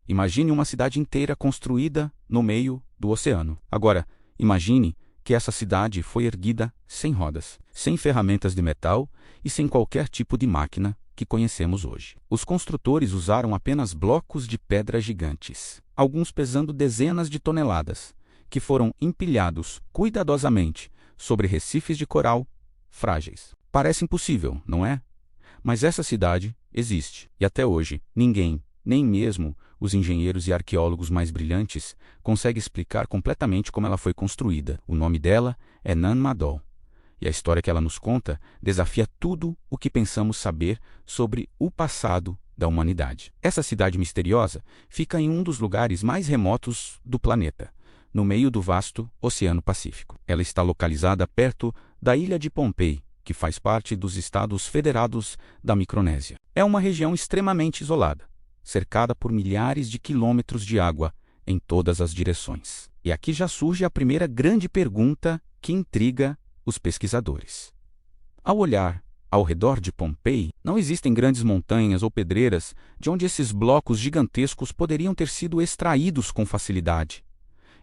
Imagine uma cidade inteira construída no meio do oceano. Agora, imagine que essa cidade foi erguida sem rodas, sem ferramentas de metal e sem qualquer tipo de máquina que conhecemos hoje. Os construtores usaram apenas blocos de pedra gigantes, alguns pesando dezenas de toneladas, que foram empilhados cuidadosamente sobre recifes de coral frágeis. Parece impossível, não é? Mas essa cidade existe, e até hoje ninguém, nem mesmo os engenheiros e arqueólogos mais brilhantes, consegue explicar completamente como ela foi construída. O nome dela é Nan Madol, e a história que ela nos conta desafia tudo o que pensamos saber sobre o passado da humanidade. Essa cidade misteriosa fica em um dos lugares mais remotos do planeta, no meio do vasto Oceano Pacífico. Ela está localizada perto da ilha de Pohnpei, que faz parte dos Estados Federados da Micronésia. É uma região extremamente isolada, cercada por milhares de quilômetros de água em todas as direções. E aqui já surge a primeira grande pergunta que intriga os pesquisadores. Ao olhar ao redor de Pohnpei, não existem grandes montanhas ou pedreiras de onde esses blocos gigantescos poderiam ter sido extraídos com facilidade.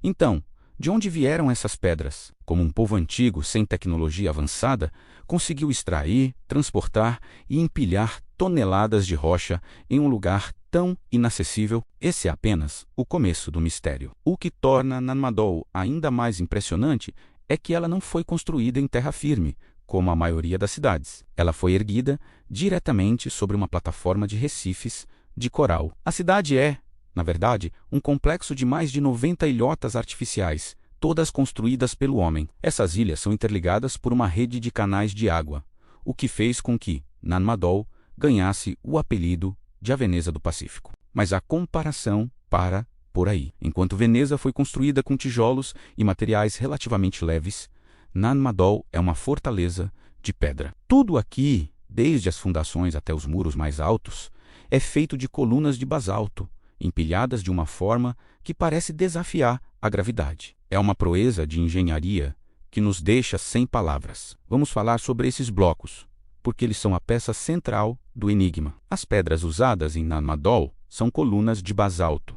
Então, de onde vieram essas pedras? Como um povo antigo, sem tecnologia avançada, conseguiu extrair, transportar e empilhar toneladas de rocha em um lugar tão inacessível? Esse é apenas o começo do mistério. O que torna Nan Madol ainda mais impressionante é que ela não foi construída em terra firme, como a maioria das cidades. Ela foi erguida diretamente sobre uma plataforma de recifes de coral. A cidade é, na verdade, um complexo de mais de 90 ilhotas artificiais, todas construídas pelo homem. Essas ilhas são interligadas por uma rede de canais de água, o que fez com que Nan Madol ganhasse o apelido de a Veneza do Pacífico. Mas a comparação para por aí. Enquanto Veneza foi construída com tijolos e materiais relativamente leves, Nan Madol é uma fortaleza de pedra. Tudo aqui, desde as fundações até os muros mais altos, é feito de colunas de basalto, empilhadas de uma forma que parece desafiar a gravidade. É uma proeza de engenharia que nos deixa sem palavras. Vamos falar sobre esses blocos, porque eles são a peça central do enigma. As pedras usadas em Nan Madol são colunas de basalto,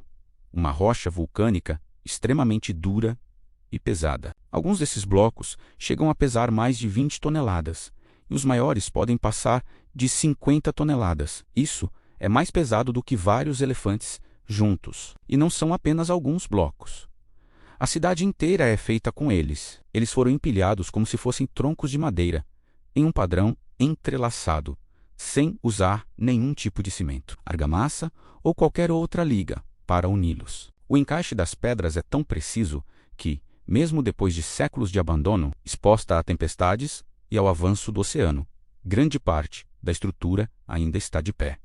uma rocha vulcânica extremamente dura e pesada. Alguns desses blocos chegam a pesar mais de 20 toneladas, e os maiores podem passar de 50 toneladas. Isso é mais pesado do que vários elefantes juntos. E não são apenas alguns blocos. A cidade inteira é feita com eles. Eles foram empilhados como se fossem troncos de madeira, em um padrão entrelaçado, sem usar nenhum tipo de cimento, argamassa ou qualquer outra liga para uni-los. O encaixe das pedras é tão preciso que, mesmo depois de séculos de abandono, exposta a tempestades e ao avanço do oceano, grande parte da estrutura ainda está de pé.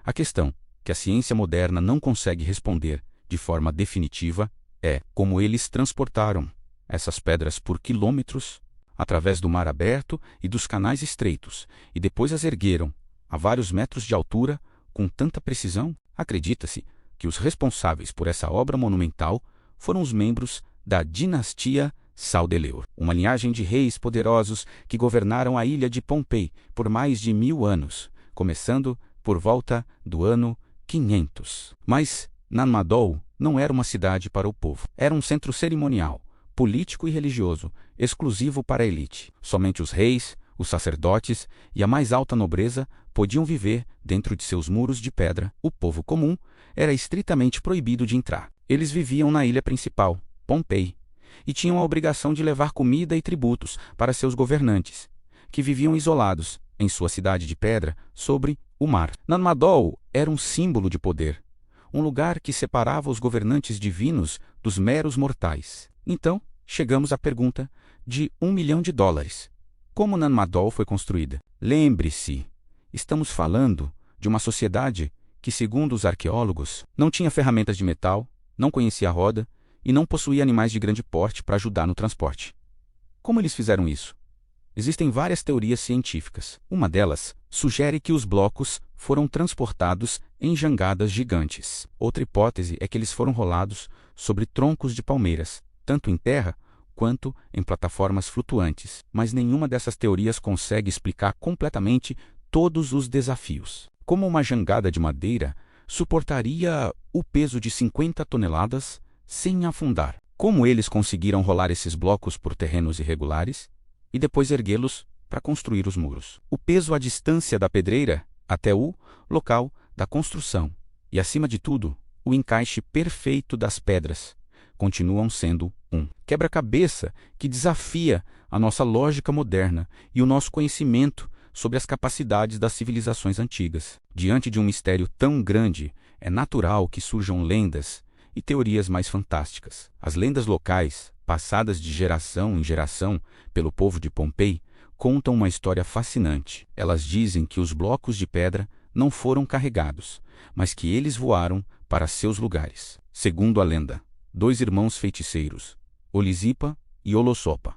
A questão que a ciência moderna não consegue responder de forma definitiva é como eles transportaram essas pedras por quilômetros através do mar aberto e dos canais estreitos e depois as ergueram a vários metros de altura com tanta precisão. Acredita-se que os responsáveis por essa obra monumental foram os membros da dinastia Saldeleur, uma linhagem de reis poderosos que governaram a ilha de Pohnpei por mais de 1000 anos, começando por volta do ano 500. Mas Nan Madol não era uma cidade para o povo. Era um centro cerimonial, político e religioso, exclusivo para a elite. Somente os reis, os sacerdotes e a mais alta nobreza podiam viver dentro de seus muros de pedra. O povo comum era estritamente proibido de entrar. Eles viviam na ilha principal, Pohnpei, e tinham a obrigação de levar comida e tributos para seus governantes, que viviam isolados em sua cidade de pedra sobre o mar. Nan Madol era um símbolo de poder, um lugar que separava os governantes divinos dos meros mortais. Então, chegamos à pergunta de $1 milhão. Como Nan Madol foi construída? Lembre-se, estamos falando de uma sociedade que, segundo os arqueólogos, não tinha ferramentas de metal, não conhecia a roda e não possuía animais de grande porte para ajudar no transporte. Como eles fizeram isso? Existem várias teorias científicas. Uma delas sugere que os blocos foram transportados em jangadas gigantes. Outra hipótese é que eles foram rolados sobre troncos de palmeiras, tanto em terra quanto em plataformas flutuantes. Mas nenhuma dessas teorias consegue explicar completamente todos os desafios. Como uma jangada de madeira suportaria o peso de 50 toneladas sem afundar. Como eles conseguiram rolar esses blocos por terrenos irregulares e depois erguê-los para construir os muros? O peso à distância da pedreira até o local da construção e, acima de tudo, o encaixe perfeito das pedras continuam sendo um quebra-cabeça que desafia a nossa lógica moderna e o nosso conhecimento sobre as capacidades das civilizações antigas. Diante de um mistério tão grande, é natural que surjam lendas e teorias mais fantásticas. As lendas locais, passadas de geração em geração pelo povo de Pompei, contam uma história fascinante. Elas dizem que os blocos de pedra não foram carregados, mas que eles voaram para seus lugares. Segundo a lenda, 2 irmãos feiticeiros, Olisipa e Olossopa,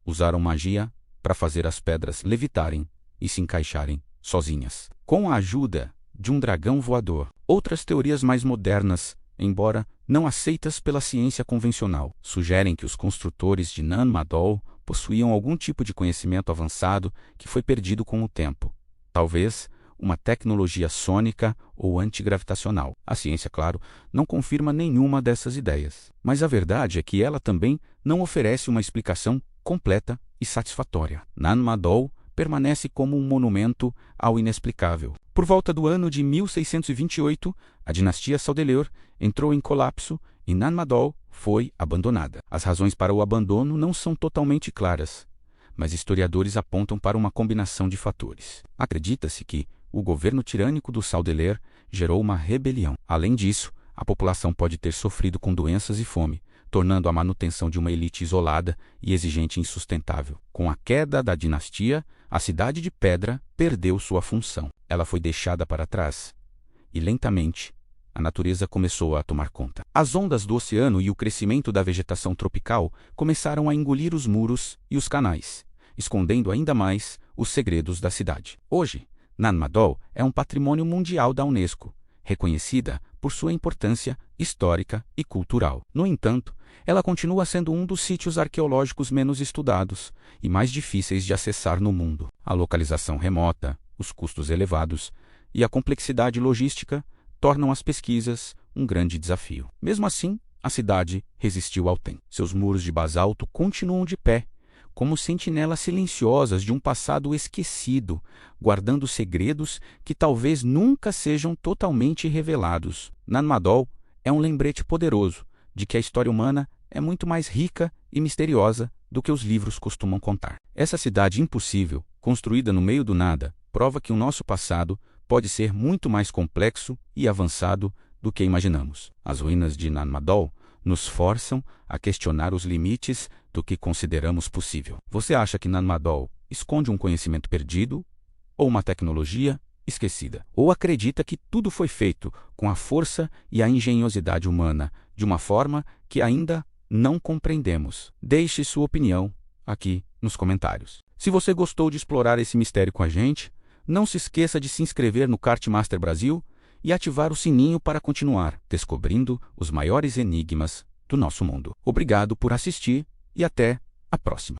usaram magia para fazer as pedras levitarem e se encaixarem sozinhas, com a ajuda de um dragão voador. Outras teorias mais modernas, embora não aceitas pela ciência convencional, sugerem que os construtores de Nan-Madol possuíam algum tipo de conhecimento avançado que foi perdido com o tempo. Talvez uma tecnologia sônica ou antigravitacional. A ciência, claro, não confirma nenhuma dessas ideias. Mas a verdade é que ela também não oferece uma explicação completa e satisfatória. Nan-Madol permanece como um monumento ao inexplicável. Por volta do ano de 1628, a dinastia Saudeleur entrou em colapso e Nan-Madol foi abandonada. As razões para o abandono não são totalmente claras, mas historiadores apontam para uma combinação de fatores. Acredita-se que o governo tirânico do Saudeleur gerou uma rebelião. Além disso, a população pode ter sofrido com doenças e fome, tornando a manutenção de uma elite isolada e exigente insustentável. Com a queda da dinastia, a cidade de pedra perdeu sua função. Ela foi deixada para trás e, lentamente, a natureza começou a tomar conta. As ondas do oceano e o crescimento da vegetação tropical começaram a engolir os muros e os canais, escondendo ainda mais os segredos da cidade. Hoje, Nan-Madol é um patrimônio mundial da Unesco, reconhecida por sua importância histórica e cultural. No entanto, ela continua sendo um dos sítios arqueológicos menos estudados e mais difíceis de acessar no mundo. A localização remota, os custos elevados e a complexidade logística tornam as pesquisas um grande desafio. Mesmo assim, a cidade resistiu ao tempo. Seus muros de basalto continuam de pé, como sentinelas silenciosas de um passado esquecido, guardando segredos que talvez nunca sejam totalmente revelados. Nan-Madol é um lembrete poderoso de que a história humana é muito mais rica e misteriosa do que os livros costumam contar. Essa cidade impossível, construída no meio do nada, prova que o nosso passado pode ser muito mais complexo e avançado do que imaginamos. As ruínas de Nan-Madol nos forçam a questionar os limites do que consideramos possível. Você acha que Nan-Madol esconde um conhecimento perdido ou uma tecnologia esquecida? Ou acredita que tudo foi feito com a força e a engenhosidade humana de uma forma que ainda não compreendemos? Deixe sua opinião aqui nos comentários. Se você gostou de explorar esse mistério com a gente, não se esqueça de se inscrever no Kart Master Brasil e ativar o sininho para continuar descobrindo os maiores enigmas do nosso mundo. Obrigado por assistir e até a próxima.